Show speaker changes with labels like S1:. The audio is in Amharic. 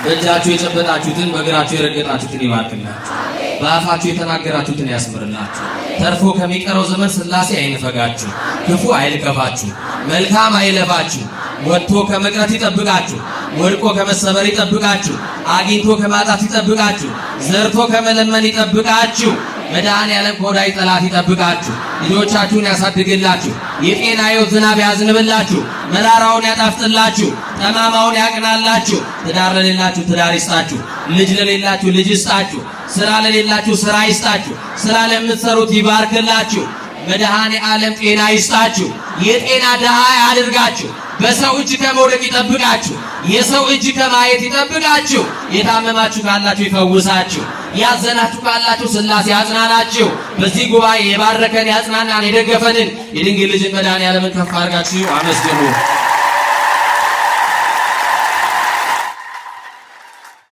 S1: በእጃችሁ የጨበጣችሁትን በእግራችሁ የረገጣችሁትን ይባርክላችሁ። በአፋችሁ የተናገራችሁትን ያስምርላችሁ። ተርፎ ከሚቀረው ዘመን ሥላሴ አይንፈጋችሁ፣ ክፉ አይልከፋችሁ፣ መልካም አይለፋችሁ። ወጥቶ ከመቅረት ይጠብቃችሁ፣ ወድቆ ከመሰበር ይጠብቃችሁ፣ አግኝቶ ከማጣት ይጠብቃችሁ፣ ዘርቶ ከመለመን ይጠብቃችሁ። መድኃኔዓለም ከወዳጅ ጠላት ይጠብቃችሁ። ልጆቻችሁን ያሳድግላችሁ። የጤና ሕይወት ዝናብ ያዝንብላችሁ። መራራውን ያጣፍጥላችሁ። ጠማማውን ያቅናላችሁ። ትዳር ለሌላችሁ ትዳር ይስጣችሁ። ልጅ ለሌላችሁ ልጅ ይስጣችሁ። ሥራ ለሌላችሁ ሥራ ይስጣችሁ። ሥራ ለምትሰሩት ይባርክላችሁ። መድኃኔዓለም ጤና ይስጣችሁ። የጤና ድሃ ያድርጋችሁ። በሰው እጅ ከመውደቅ ይጠብቃችሁ። የሰው እጅ ከማየት ይጠብቃችሁ። የታመማችሁ ካላችሁ ይፈውሳችሁ። ያዘናችሁ ካላችሁ ሥላሴ ያጽናናችሁ። በዚህ ጉባኤ የባረከን ያጽናናን የደገፈንን የድንግል ልጅ መድኃኔዓለምን ከፍ አድርጋችሁ አመስግኑ።